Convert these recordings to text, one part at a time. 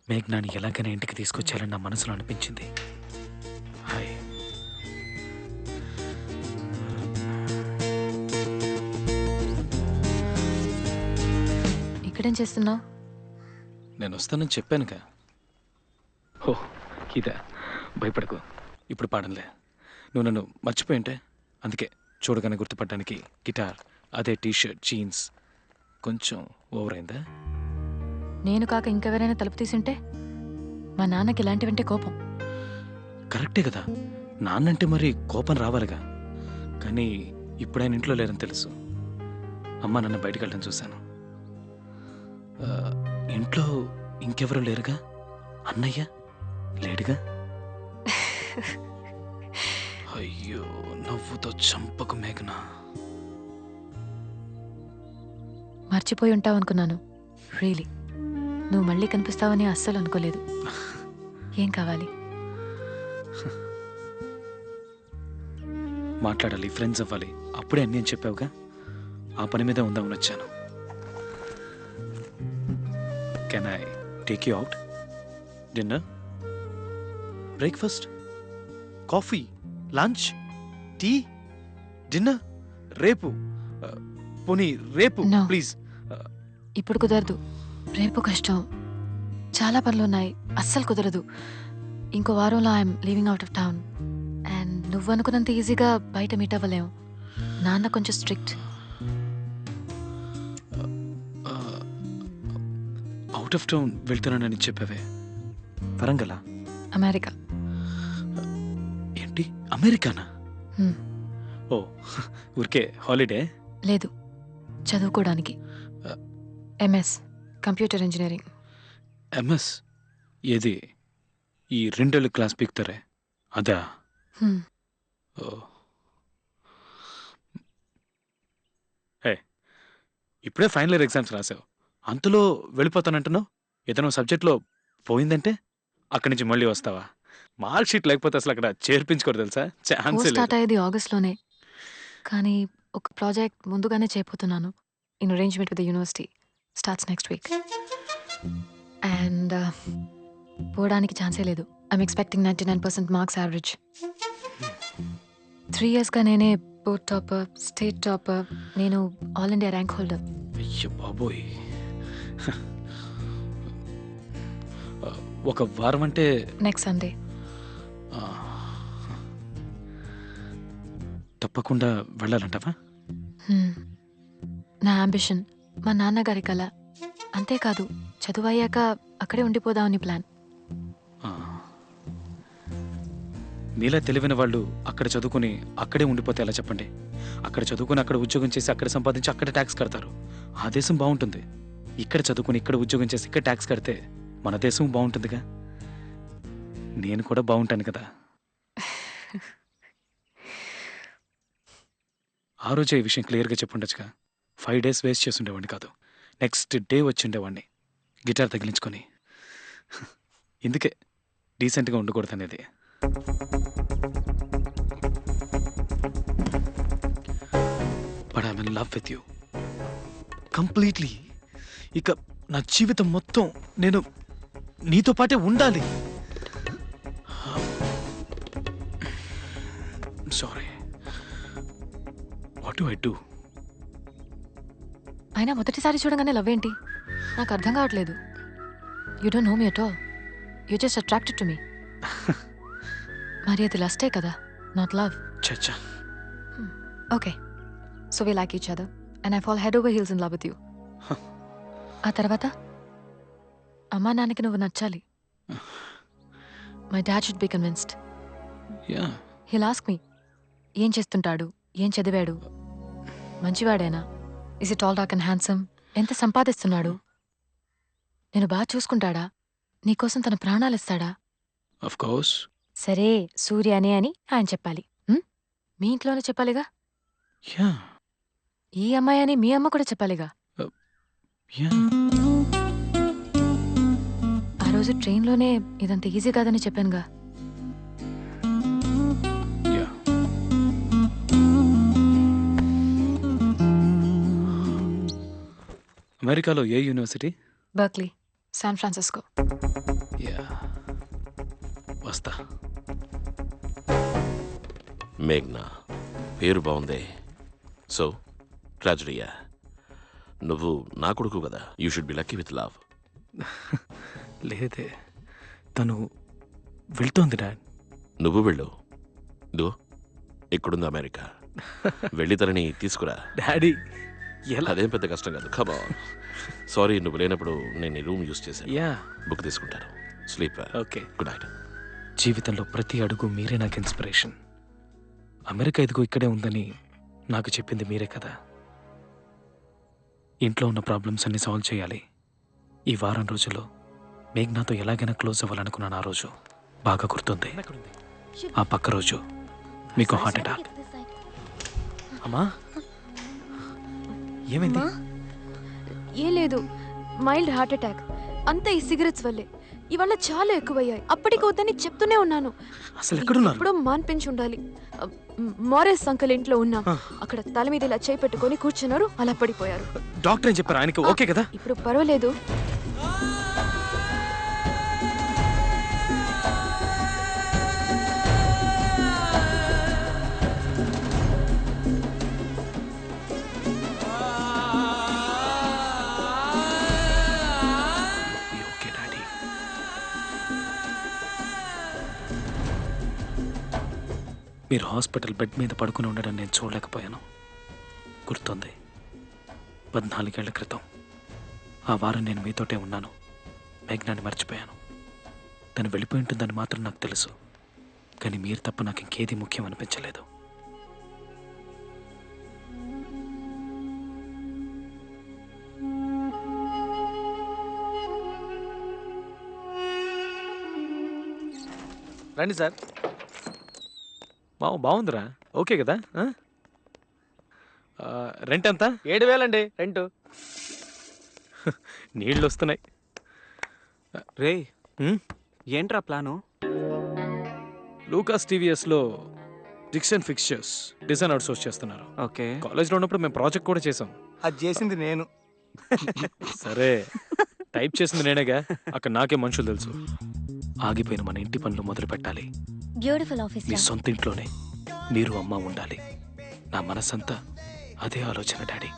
మేఘ్నాని ఎలాగైనా ఇంటికి తీసుకొచ్చేయాలని నా మనసులో అనిపించింది. హాయ్. ఇక్కడేం చేస్తున్నావు? నేను వస్తానని చెప్పానుగా. ఓ ఇదా, భయపడకు. ఇప్పుడు పాడంలే. నువ్వు నన్ను మర్చిపోయింటే అందుకే చూడగానే గుర్తుపడడానికి గిటార్, అదే టీషర్ట్, జీన్స్ కొంచెం ఓవర్ అయిందా? నేను కాక ఇంకెవరైనా తలుపు తీసుంటే? మా నాన్నకి ఇలాంటివంటే కోపం. కరెక్టే కదా, నాన్నంటే మరి కోపం రావాలిగా. కానీ ఇప్పుడు ఆయన ఇంట్లో లేరని తెలుసు. అమ్మ నన్ను బయటకు వెళ్ళడం చూశాను. ఆ, ఇంట్లో ఇంకెవరు లేరుగా? అన్నయ్య లేడుగా? అయ్యో, నవ్వుతో చంపకు మేఘనా. మర్చిపోయి ఉంటావు అనుకున్నాను. రియలీ నువ్వు మళ్ళీ కనిపిస్తావని అస్సలు అనుకోలేదు. ఏం కావాలి? మాట్లాడాలి, ఫ్రెండ్స్ అవ్వాలి. అప్పుడే అన్నీ అని చెప్పావుగా, ఆ పని మీద ఉందామని వచ్చాను. Can I take you out? Dinner, breakfast, coffee, lunch, tea, dinner, రేపు. పోనీ రేపు No. ప్లీజ్. ఇప్పుడు కుదరదు. రేపు కష్టం. చాలా పనులున్నాయి. అస్సలు కుదరదు. ఇంకో వారంలో I'm leaving out of town. And నువ్వు అనుకున్నంత ఈజీగా బయట మీట్ అవ్వలేము. నాన్న కొంచెం స్ట్రిక్ట్. అవుట్ ఆఫ్ టౌన్ వెళ్తానని చెప్పావే, వరంగలా? అమెరికా. ఏంటి, అమెరికానా? హ్మ్. ఓ, ఊరికే హాలిడే? లేదు, చదువుకోవడానికి. MS computer engineering. ఎంఎస్? ఏది, ఈ 2 ఏళ్ళ క్లాస్ పీకుతారే అదా? హ్మ్. ఓ, హే, ఇప్పుడే ఫైనల్ ఇయర్ ఎగ్జామ్స్ రాసావు, అంతలో వెళ్ళిపోతానంటున్నావు. ఏదైనా సబ్జెక్ట్లో పోయిందంటే అక్కడి నుంచి మళ్ళీ వస్తావా? మార్క్ షీట్ లేకపోతే అసలు అక్కడ చేర్పించుకోరు తెలుసా, కోర్స్ ఛాన్సే లేదు. స్టార్ట్ అయ్యేది ఆగస్ట్లోనే. కానీ ఒక ప్రాజెక్ట్ ముందుగానే చేయబోతున్నాను. In arrangement with the university starts next week. And పోవడానికి ఛాన్సే లేదు. I'm expecting 99% marks average. 3 ఇయర్స్గా నేనే బోర్డ్ టాపర్, స్టేట్ టాపర్. నేను ఆల్ ఇండియా ర్యాంక్ హోల్డర్. అయ్యో బాబోయ్. ఒక వారం అంటే నెక్స్ట్ సండే. ఆ, తప్పకుండా వెళ్ళాలంటావా? నా అంబిషన్, మా నాన్నగారి కళ. అంతేకాదు, చదువు అయ్యాక అక్కడే ఉండిపోదామని ప్లాన్. ఆ. నీలా తెలివైన వాళ్ళు అక్కడ చదువుకుని అక్కడే ఉండిపోతే ఎలా చెప్పండి? అక్కడ చదువుకుని అక్కడ ఉద్యోగం చేసి అక్కడ సంపాదించి అక్కడ ట్యాక్స్ కడతారు. ఆ దేశం బాగుంటుంది. ఇక్కడ చదువుకుని ఇక్కడ ఉద్యోగం చేసి ఇక్కడ ట్యాక్స్ కడితే మన దేశం బాగుంటుందిగా. నేను కూడా బాగుంటాను కదా. ఆ రోజే ఈ విషయం క్లియర్గా చెప్పుండొచ్చుగా. 5 days వేస్ట్ చేసి ఉండేవాడిని కాదు. నెక్స్ట్ డే వచ్చి ఉండేవాడిని గిటార్ తగిలించుకొని. ఇందుకే డీసెంట్గా ఉండకూడదు అనేది. But I'm in love with you completely. ఇక నా జీవితం మొత్తం నేను నీతో పాటే ఉండాలి. Sorry, what do I do? అయినా మొదటిసారి చూడగానే లవ్ ఏంటి? నాకు అర్థం కావట్లేదు. You don't know me at all. You just attracted to me. మరి అది లస్టే కదా, నాట్ లవ్. చచ్చా, okay, so we like each other and I fall head over heels in love with you. ఆ తర్వాత అమ్మా నాన్నకి నువ్వు నచ్చాలి. My dad should be convinced. Yeah. He'll ask me, ఏం చేస్తుంటాడు, ఏం చదివాడు, మంచివాడేనా, is it all dark and handsome, ఎంత సంపాదిస్తున్నాడు, నేను బాగా చూసుకుంటాడా, నీకోసం తన ప్రాణాలు ఇస్తాడా? Of course. సరే, సూర్యనే అని ఆయన చెప్పాలి. మీ ఇంట్లోనే చెప్పాలిగా. యా. ఈ అమ్మాయి అని మీ అమ్మ కూడా చెప్పాలిగా. యా. ఆ రోజు ట్రైన్లోనే ఇదంత ఈజీ కాదని చెప్పానుగా. యా. అమెరికాలో ఏ university? Berkeley. San Francisco. Yeah వస్తా. మేఘ్నా పేరు బాగుందే. సో ట్రాజడీయా? నువ్వు నా కొడుకు కదా, you should be lucky with love. లేదే, తను వెళ్తోంది డాడ్. నువ్వు వెళ్ళు. ఇదిగో ఇక్కడుంది అమెరికా, వెళ్ళి తనని తీసుకురా. డాడీ ఎలా? అదేం పెద్ద కష్టం కాదు. కమా. సారీ, నువ్వు లేనప్పుడు నేను ఈ రూమ్ యూస్ చేశాను. యా బుక్ తీసుకుంటాను. స్లీప్. ఓకే. Good night. జీవితంలో ప్రతి అడుగు మీరే నాకు ఇన్స్పిరేషన్. అమెరికా ఇదిగో ఇక్కడే ఉందని నాకు చెప్పింది మీరే కదా. ఇంట్లో ఉన్న ప్రాబ్లమ్స్ అన్ని సాల్వ్ చేయాలి. ఈ వారం రోజుల్లో మేఘ్నాతో ఎలాగైనా క్లోజ్ అవ్వాలనుకున్నాను. ఆ రోజు బాగా గుర్తుంది. ఆ పక్క రోజు మీకు హార్ట్ అటాక్. అమ్మా ఏమైంది? ఏం లేదు, మైల్డ్ హార్ట్ అటాక్. అంతా ఈ సిగరెట్స్ వల్లే. ఇవాళ చాలా ఎక్కువయ్యాయి. అప్పటికి వద్దని చెప్తూనే ఉన్నాను. అసలు ఎక్కడున్నారు? ఇప్పుడు మాన్పించి ఉండాలి. మారేస్ అంకల్ ఇంట్లో ఉన్నా. అక్కడ తల మీద ఇలా చేయి పెట్టుకొని కూర్చున్నారు, అలా పడిపోయారు. డాక్టర్ ఏం చెప్పారు? ఆయనకి ఓకే కదా? ఇప్పుడు పర్వాలేదు. Okay daddy. మీరు హాస్పిటల్ బెడ్ మీద పడుకుని ఉండడం నేను చూడలేకపోయాను. గుర్తుంది, 14 ఏళ్ల క్రితం ఆ వారం నేను మీతోటే ఉన్నాను. మేఘ్నాన్ని మర్చిపోయాను. తను వెళ్ళిపోయి ఉంటుందని మాత్రం నాకు తెలుసు. కానీ మీరు తప్ప నాకు ఇంకేది ముఖ్యం అనిపించలేదు. రండి సార్. బాగుందిరా. ఓకే కదా? రెంట్ ఎంత? 7,000 అండి రెంట్. నీళ్ళు వస్తున్నాయి. రే హ్మ్? ఏంట్రా ప్లాను? లూకాస్ టీవీఎస్లో డిక్షన్ ఫిక్చర్స్ డిజైన్ అవుట్సోర్స్ చేస్తున్నారు. ఓకే, కాలేజ్లో ఉన్నప్పుడు మేము ప్రాజెక్ట్ కూడా చేసాం. అది చేసింది నేను. సరే, టైప్ చేసింది నేనేగా. అక్కడ నాకే మనుషులు తెలుసు. ఆగిపోయిన మన ఇంటి పనులు మొదలు పెట్టాలి. Beautiful office. మీ సొంత ఇంట్లోనే మీరు అమ్మ ఉండాలి. నా మనసంతా అదే ఆలోచన డాడీ.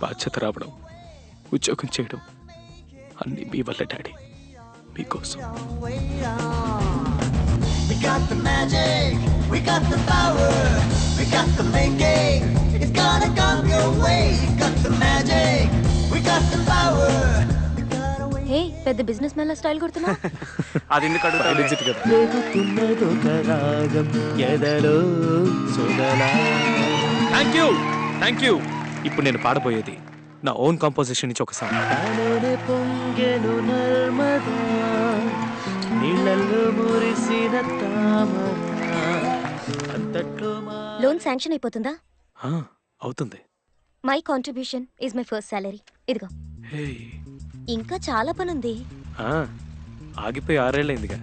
బాధ్యత రావడం, ఉద్యోగం చేయడం అన్నీ మీ వల్ల డాడీ. మీకోసం. We got the magic, we got the power, we got the making, it's gonna come your way. We got the magic, we got the power. హే, పెద్ద బిజినెస్ మ్యాన్ లా స్టైల్ కొడుతున్నా. అది ఎందుకు అడుగుతావు? Legit కదా. Thank you. ఇప్పుడు నేను పాడబోయేది నా own composition నుంచి ఒక సాంగ్. లోన్ శాంక్షన్ అయిపోతుందా? అవుతుంది. My contribution is my first salary. ఇదిగో. హే, ఇంకా చాలా పనుంది. ఆగిపోయి 6 ఏళ్ళైందిగా.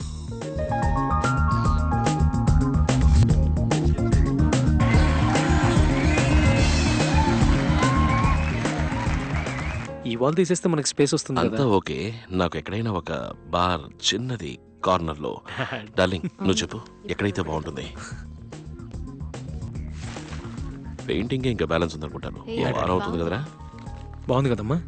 ఈ వాల్ తీసేస్తే మనకి స్పేస్ వస్తుంది అంతా కదా. ఓకే. నాకు ఎక్కడైనా ఒక బార్ చిన్నది కార్నర్లో. డార్లింగ్, నువ్వు చెప్పు ఎక్కడైతే బాగుంటుంది? పెయింటింగ్ ఇంకా బ్యాలెన్స్ ఉందనుకుంటాను. ఏ, వారం అవుతుంది కదరా? బాగుంది కదమ్మా.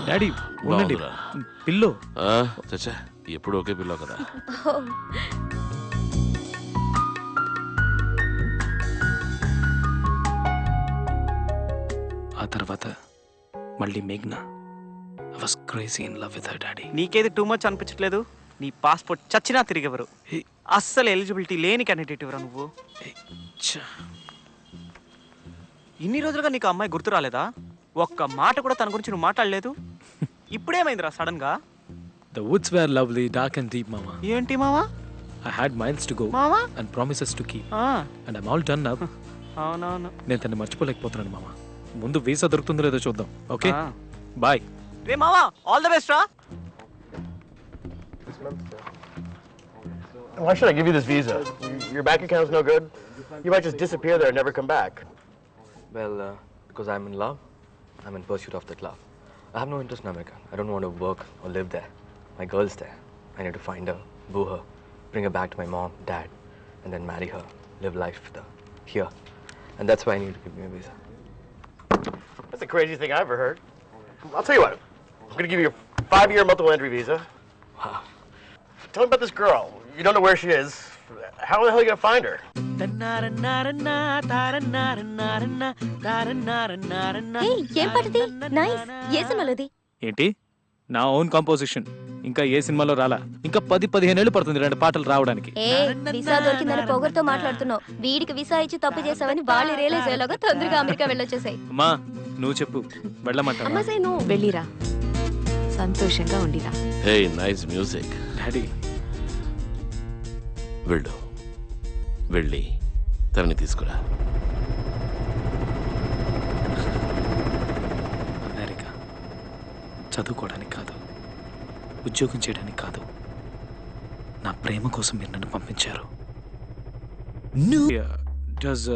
డాడీ ఉండండి. బాగుందిరా. పిల్లో. చచ్చా, ఎప్పుడు ఒకే పిల్లో కదా. ఆ తర్వాత మళ్ళీ మేఘ్నా. I was crazy in love with her daddy. నీకేది టూ మచ్ అనిపించట్లేదు? నీ పాస్పోర్ట్ చచ్చినా తిరిగెవరు. హే. అస్సలు ఎలిజిబిలిటీ లేని క్యాండిడేట్ ఎవరా నువ్వు? ఇన్ని రోజులుగా నీకు అమ్మాయి గుర్తు రాలేదా? ఒక్క మాట కూడా తన గురించి నువ్వు మాట్లాడలేదు. ఇప్పుడేమైందిరా సడన్ గా? The woods were lovely, dark and deep, mama. ఏంటి మావా? I had miles to go మావా? and promises to keep. ఆ, And I'm all done now. అవునవును. నేను తను మర్చిపోలేకపోతున్నాను మామ. ముందు వీసా దొరుకుతుందో లేదో చూద్దాం. ఓకే, ఆ. బాయ్. రే మావా, ఆల్ ద బెస్ట్ రా. Why should I give you this visa? Your bank account's no good. You might just disappear there and never come back. Well, because I'm in love, I'm in pursuit of that love. I have no interest in America. I don't want to work or live there. My girl's there. I need to find her, boo her, bring her back to my mom, dad, and then marry her, live life with her here. And that's why I need to give me a visa. That's the craziest thing I ever heard. I'll tell you what. I'm gonna give you a 5-year multiple entry visa. Wow. Tell me about this girl. You don't know where she is. How the hell are you gonna find her? హే ఏం పాటది nice ఏ సినిమాలోది ఏంటి నా own composition ఇంకా ఏ సినిమాలో రాలా ఇంకా 10-15 ఏళ్ళు పడుతుంది రెండు పాటలు రావడానికి ఏ వీసా దొరికిందని పొగరుతో మాట్లాడుతున్నావు వీడికి వీసా ఇచ్చి తప్పు చేసావని వాళ్ళు రియలైజ్ అయ్యేలాగా తొందరగా అమెరికా వెళ్ళొచ్చేసాయి అమ్మా నువ్వు చెప్పు వెళ్ళమంటా అమ్మ సై నువ్వు వెళ్ళిరా సంతోషంగా ఉండిరా హే నైస్ మ్యూజిక్. డాడీ వెళ్ళు, వెళ్ళి తనని తీసుకురా. అమెరికా చదువుకోవడానికి కాదు, ఉద్యోగం చేయడానికి కాదు, నా ప్రేమ కోసం మీరు నన్ను పంపించారు. డస్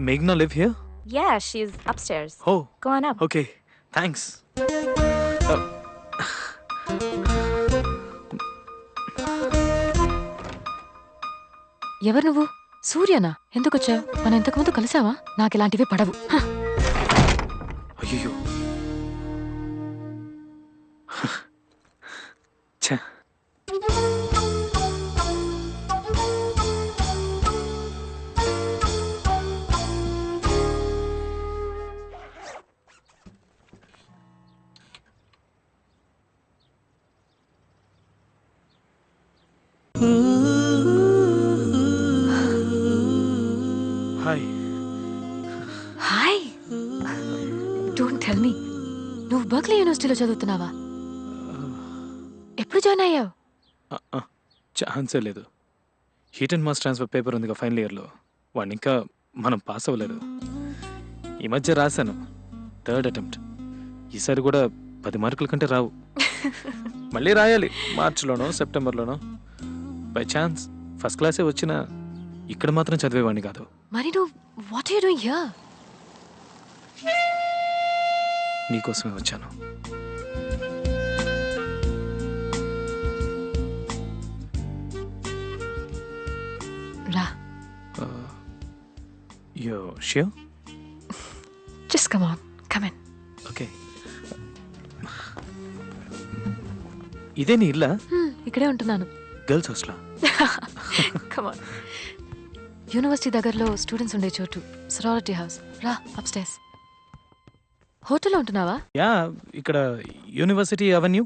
మేఘ్నా live here? Yeah she is upstairs oh go on up okay thanks. ఎవరు నువ్వు సూర్యనా ఎందుకు వచ్చావు మనం ఇంతకుముందు కలిసావా నాకు ఇలాంటివి పడవు హ. అయ్యో ఛ hi. Hi don't tell me నువ్వు బర్క్లీ యూనివర్సిటీలో చదువుతున్నావా ఎప్పుడు జాయిన్ అయ్యావు ఛాన్సే లేదు. Heat and mass transfer paper ఉందిగా ఫైనల్ ఇయర్లో, వాడిని ఇంకా మనం పాస్ అవ్వలేదు. ఈ మధ్య రాశాను 3rd అటెంప్ట్. ఈసారి కూడా 10 మార్కుల కంటే రావు. మళ్ళీ రాయాలి మార్చిలోనో సెప్టెంబర్లోనో. బై ఛాన్స్ ఫస్ట్ క్లాసే వచ్చినా ఇక్కడ మాత్రం చదివేవాడిని కాదు. మరి నువ్వు what are you doing here నీకోసమే వచ్చాను. Are you sure? Just come on come in okay. ఇదే నీ ఇల్లా? ఇక్కడే ఉంటున్నాను గర్ల్స్ హాస్టలా? కమ్ ఆన్ యూనివర్సిటీ దగ్గరలో స్టూడెంట్స్ ఉండే చోటు సరారిటీ హౌస్. రా అప్‌స్టైర్స్. హోటల్లో ఉంటున్నావా? యా ఇక్కడ యూనివర్సిటీ అవెన్యూ.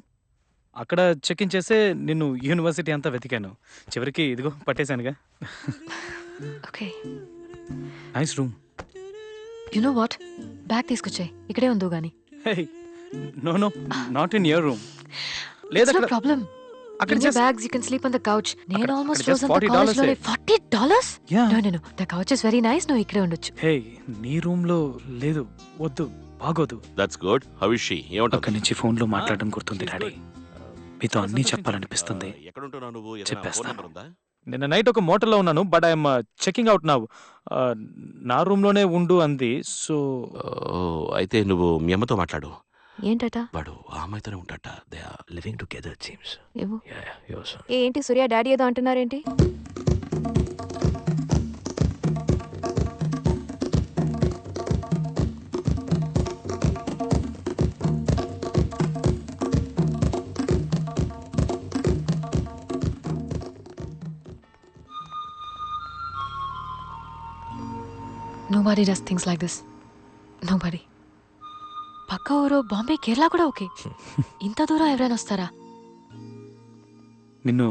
అక్కడ చెక్ ఇన్ చేసే నిన్ను యూనివర్సిటీ అంతా వెతికాను. చివరికి ఇదిగో పట్టేశానుగా. Okay nice room. You know what bag తీసుకొచ్చాయి ఇక్కడే ఉందో గాని. Hey no no not in your room. లేదా నో ప్రాబ్లం. అక్కడ In your just bags, you can sleep on the couch. నేను almost just frozen the college $40 లోనే. $40? Yeah. No. The couch is very nice. నువ్వు ఇక్కడే ఉండొచ్చు. హే నీ room లో లేదు, వద్దు, బాగోదు. That's good. How is she? ఏమంటావు? అక్కడి నుంచి ఫోన్లో మాట్లాడడం గుర్తుంది డాడీ. మీతో అన్నీ చెప్పాలనిపిస్తుంది. ఎక్కడుంటున్నావు నువ్వు? చెప్పేస్తాను. నిన్న నైట్ ఒక మోటల్లో ఉన్నాను, but I'm checking out now. నా రూమ్ లోనే ఉండు అంది. సో అయితే నువ్వు మీ అమ్మతో మాట్లాడు. ఏంటట? వాడు ఆ అమ్మాయితోనే ఉంటాట. They are living together seems. ఏవో ఏంటి సూర్య డాడీ ఏదో అంటున్నారేంటి? Nobody does things like this. Nobody. పక్క ఊరు బాంబే కేరళ కూడా ఓకే. ఇంత దూరం ఎవరైనా వస్తారా? నిన్ను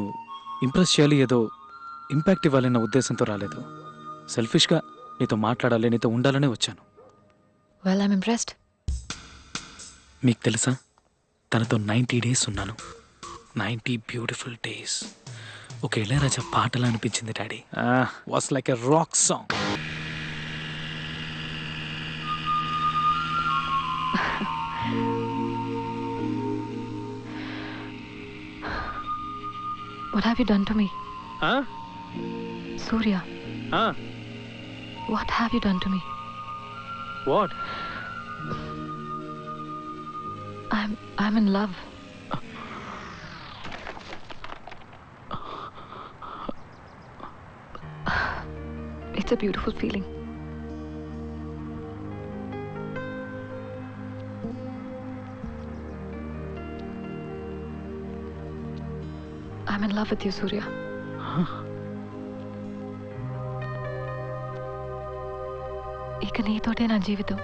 ఇంప్రెస్ చేయాలి, ఏదో ఇంపాక్ట్ ఇవ్వాలన్న ఉద్దేశంతో రాలేదు. సెల్ఫిష్గా నీతో మాట్లాడాలి, నీతో ఉండాలనే వచ్చాను. Well I'm impressed. మీకు తెలుసా తనతో 90 days ఉన్నాను. 90 బ్యూటిఫుల్ డేస్. ఒక ఇళయరాజా పాటలా అనిపించింది daddy. Was like a rock song. What have you done to me? ఆ? Surya, ఆ, what have you done to me? what? I'm in love. It's a beautiful feeling. I'm in love with you, Surya. ఇక నీతోటే నా జీవితం.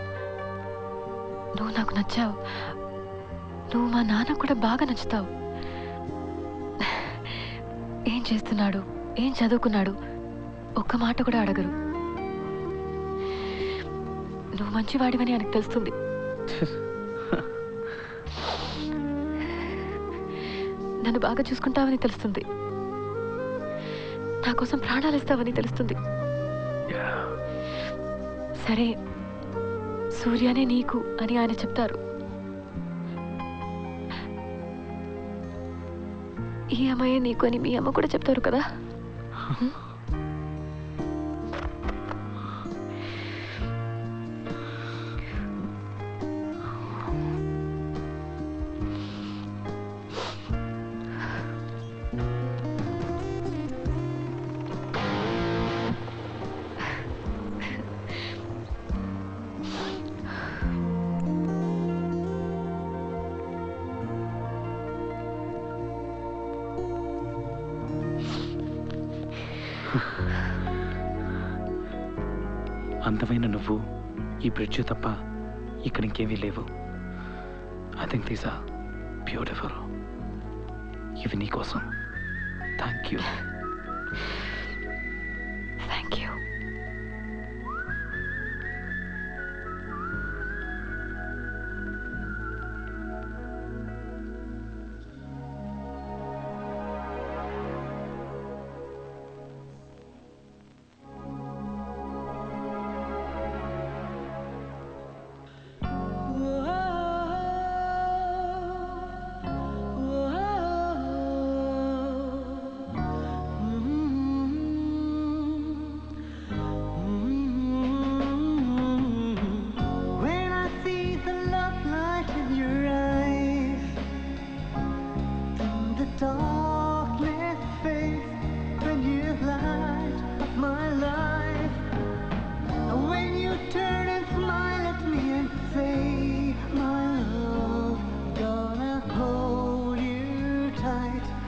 నువ్వు నాకు నచ్చావు. నువ్వు మా నాన్న కూడా బాగా నచ్చుతావు. ఏం చేస్తున్నాడు, ఏం చదువుకున్నాడు, ఒక్క మాట కూడా అడగరు. నువ్వు మంచివాడివని ఆయనకు తెలుస్తుంది. నన్ను బాగా చూసుకుంటావని తెలుస్తుంది. నా కోసం ప్రాణాలు ఇస్తావని తెలుస్తుంది. సరే, సూర్యనే నీకు అని ఆయన చెప్తారు. ఈ అమ్మాయే నీకు అని మీ అమ్మ కూడా చెప్తారు కదా. అందమైన నువ్వు, ఈ బ్రిడ్జ్ తప్ప ఇక్కడ ఇంకేమీ లేవు. I think these are beautiful. ఇవి నీ కోసం. Thank you. Thank you.